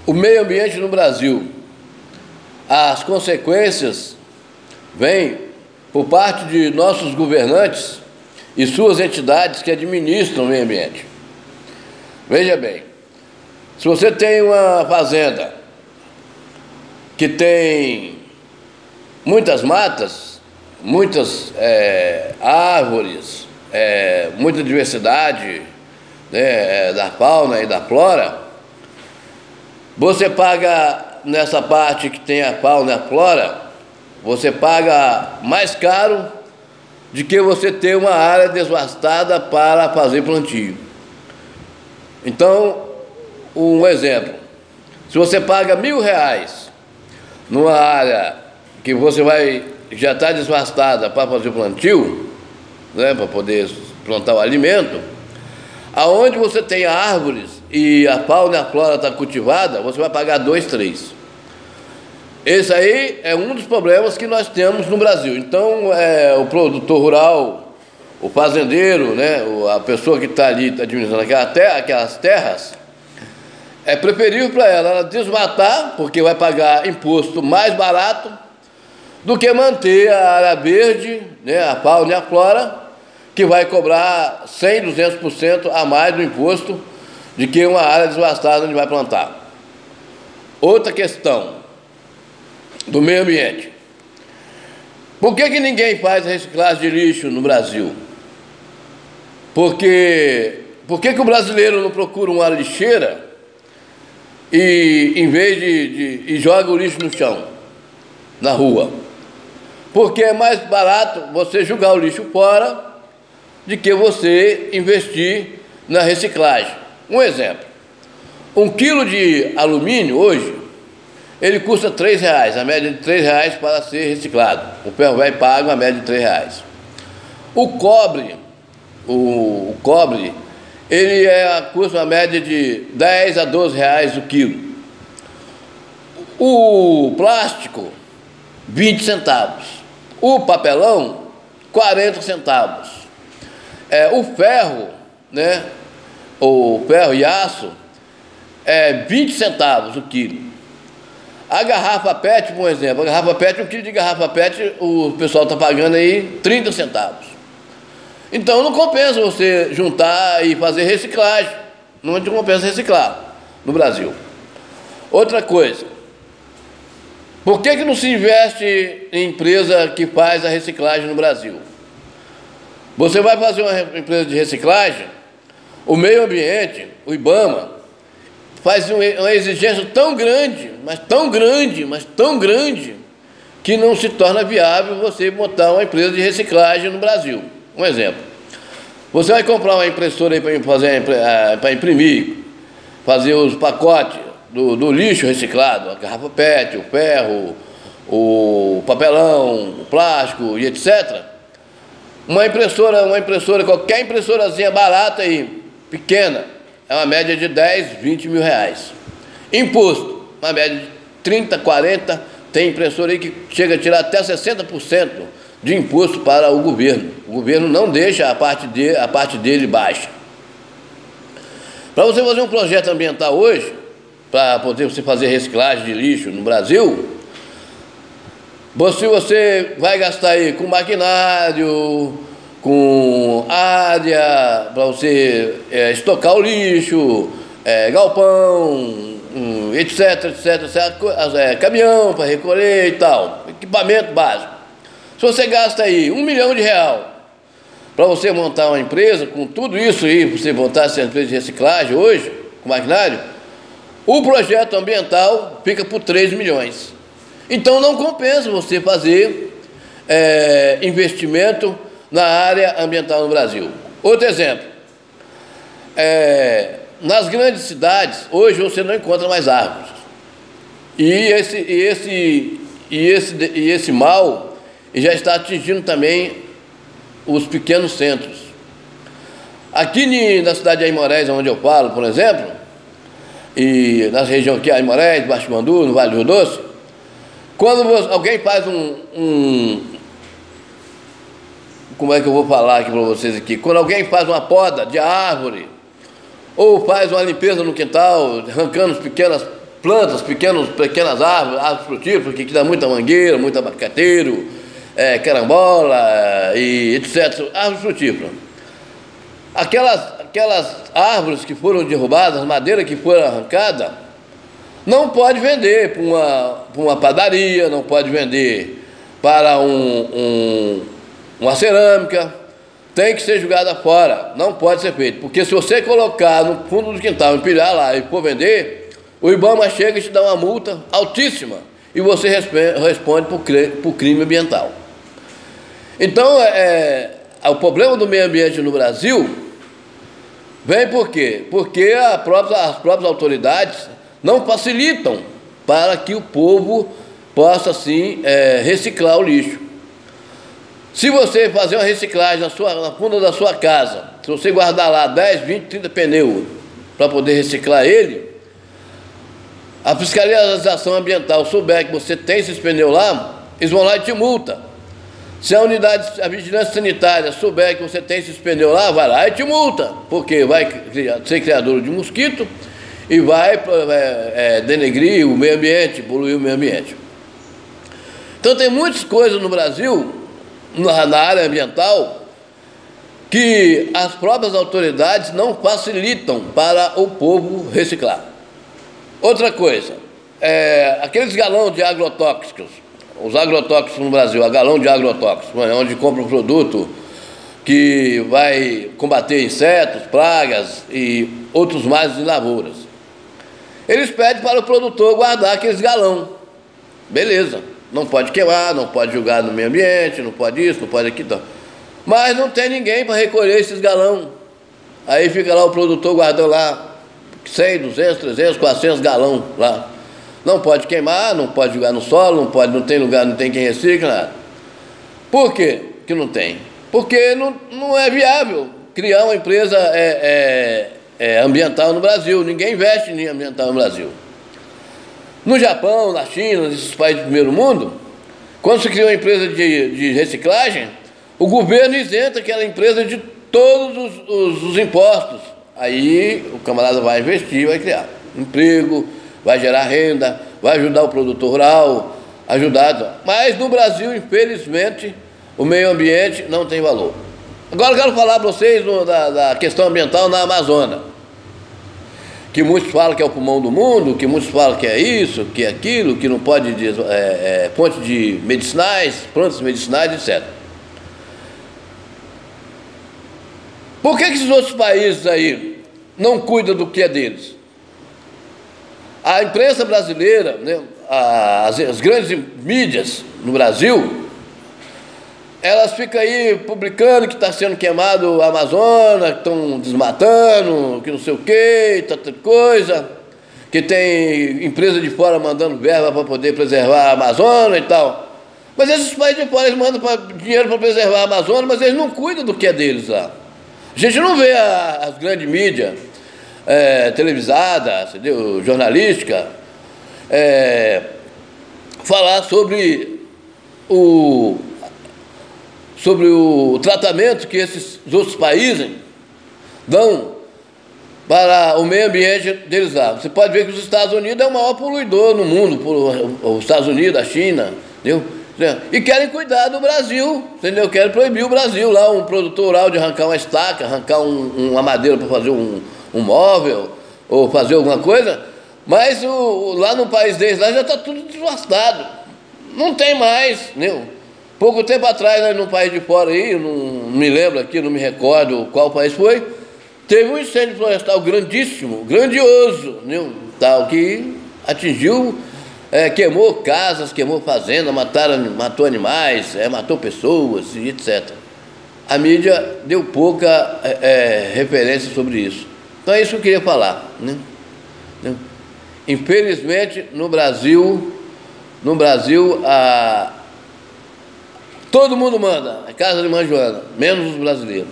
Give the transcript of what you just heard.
o meio ambiente no Brasil. As consequências vêm por parte de nossos governantes e suas entidades que administram o meio ambiente. Veja bem, se você tem uma fazenda que tem muitas matas, muitas árvores, muita diversidade, né, da fauna e da flora, você paga, nessa parte que tem a fauna e a flora, você paga mais caro do que você ter uma área devastada para fazer plantio. Então, um exemplo, se você paga R$1.000 numa área que você já está devastada para fazer o plantio, né, para poder plantar o alimento, aonde você tem árvores e a fauna e a flora está cultivada, você vai pagar 2, 3. Esse aí é um dos problemas que nós temos no Brasil. Então, o produtor rural, o fazendeiro, né, a pessoa que está ali administrando aquelas terras, é preferível para ela desmatar, porque vai pagar imposto mais barato, do que manter a área verde, né, a fauna e a flora, que vai cobrar 100%, 200% a mais do imposto de que uma área devastada onde vai plantar. Outra questão do meio ambiente. Por que ninguém faz reciclagem de lixo no Brasil? Por que o brasileiro não procura uma lixeira e, em vez de joga o lixo no chão, na rua? Porque é mais barato você jogar o lixo fora de que você investir na reciclagem. Um exemplo, 1 quilo de alumínio hoje, ele custa R$3, a média de R$3 para ser reciclado. O ferro velho paga a média de R$3. O cobre, ele custa uma média de R$10 a R$12 o quilo. O plástico, 20 centavos. O papelão, 40 centavos. O ferro, né? O ferro e aço, 20 centavos o quilo. A garrafa PET, por exemplo, a garrafa PET, 1 quilo de garrafa PET, o pessoal está pagando aí 30 centavos. Então não compensa você juntar e fazer reciclagem, não compensa reciclar no Brasil. Outra coisa, por que não se investe em empresa que faz a reciclagem no Brasil? Você vai fazer uma empresa de reciclagem, o meio ambiente, o IBAMA, faz uma exigência tão grande, mas tão grande, mas tão grande, que não se torna viável você montar uma empresa de reciclagem no Brasil. Um exemplo, você vai comprar uma impressora para imprimir, fazer os pacotes do lixo reciclado, a garrafa PET, o ferro, o papelão, o plástico e etc. Uma impressora, qualquer impressorazinha barata aí, pequena, é uma média de 10, 20 mil reais. Imposto, uma média de 30, 40, tem impressora aí que chega a tirar até 60% de imposto para o governo. O governo não deixa a parte dele baixa. Para você fazer um projeto ambiental hoje, para poder você fazer reciclagem de lixo no Brasil, você vai gastar aí com maquinário, com área para você estocar o lixo, galpão, etc, caminhão para recolher e tal, equipamento básico. Se você gasta aí R$1 milhão para você montar uma empresa, com tudo isso aí, para você montar essa empresa de reciclagem hoje, com maquinário, o projeto ambiental fica por 3 milhões. Então não compensa você fazer investimento na área ambiental no Brasil. Outro exemplo, nas grandes cidades, hoje você não encontra mais árvores. E esse mal já está atingindo também os pequenos centros. Aqui na cidade de Aimorés, onde eu falo, por exemplo, e na região aqui, Aimorés, Baixo Mandu, no Vale do Rio Doce, quando alguém faz como é que eu vou falar aqui para vocês aqui? Quando alguém faz uma poda de árvore, ou faz uma limpeza no quintal, arrancando as pequenas plantas, pequenas árvores frutíferas, que dá muita mangueira, muito abacateiro, carambola e etc. Árvores frutíferas. Aquelas árvores que foram derrubadas, madeira que foi arrancada, não pode vender para uma padaria, não pode vender para uma cerâmica, tem que ser jogada fora, não pode ser feito. Porque se você colocar no fundo do quintal, empilhar lá e for vender, o IBAMA chega e te dá uma multa altíssima e você responde por crime ambiental. Então, o problema do meio ambiente no Brasil vem por quê? Porque as próprias autoridades não facilitam para que o povo possa, assim, reciclar o lixo. Se você fazer uma reciclagem na funda da sua casa, se você guardar lá 10, 20, 30 pneus para poder reciclar ele, a fiscalização ambiental souber que você tem esses pneus lá, eles vão lá e te multa. Se a vigilância sanitária souber que você tem esses pneus lá, vai lá e te multa, porque vai ser criador de mosquito e vai denegrir o meio ambiente, poluir o meio ambiente. Então tem muitas coisas no Brasil, na área ambiental, que as próprias autoridades não facilitam para o povo reciclar. Outra coisa, aqueles galões de agrotóxicos, os agrotóxicos no Brasil, a galão de agrotóxicos, onde compra um produto que vai combater insetos, pragas e outros males de lavouras. Eles pedem para o produtor guardar aqueles galão. Beleza, não pode queimar, não pode jogar no meio ambiente, não pode isso, não pode aquilo. Mas não tem ninguém para recolher esses galão. Aí fica lá o produtor guardando lá 100, 200, 300, 400 galão lá. Não pode queimar, não pode jogar no solo, não tem lugar, não tem quem recicla, nada. Por quê que não tem? Porque não é viável criar uma empresa ambiental no Brasil. Ninguém investe em ambiental no Brasil. No Japão, na China, nesses países do primeiro mundo, quando se cria uma empresa de reciclagem, o governo isenta aquela empresa de todos os impostos. Aí o camarada vai investir, vai criar emprego, vai gerar renda, vai ajudar o produtor rural, Mas no Brasil, infelizmente, o meio ambiente não tem valor. Agora eu quero falar para vocês da questão ambiental na Amazônia, que muitos falam que é o pulmão do mundo, que muitos falam que é isso, que é aquilo, que não pode, fonte de plantas medicinais, etc. Por que esses outros países aí não cuidam do que é deles? A imprensa brasileira, né, as grandes mídias no Brasil, elas ficam aí publicando que está sendo queimado a Amazônia, que estão desmatando, que não sei o quê, tanta coisa, que tem empresa de fora mandando verba para poder preservar a Amazônia e tal. Mas esses países de fora, eles mandam dinheiro para preservar a Amazônia, mas eles não cuidam do que é deles lá. A gente não vê as grandes mídias televisada, entendeu? Jornalística, falar sobre o tratamento que esses outros países dão para o meio ambiente deles lá. Você pode ver que os Estados Unidos é o maior poluidor no mundo, os Estados Unidos, a China, entendeu? E querem cuidar do Brasil, entendeu? Querem proibir o Brasil lá, um produtor rural de arrancar uma estaca, arrancar uma madeira para fazer um móvel ou fazer alguma coisa, mas lá no país deles lá já está tudo devastado, não tem mais, entendeu? Pouco tempo atrás, num país de fora aí, eu não me lembro aqui, não me recordo qual país foi, teve um incêndio florestal grandíssimo, grandioso, entendeu? Tal, que atingiu, queimou casas, queimou fazendas, matou animais, matou pessoas e etc. A mídia deu pouca referência sobre isso. Então é isso que eu queria falar, né? Infelizmente, no Brasil, todo mundo manda, a casa de Mãe Joana, menos os brasileiros.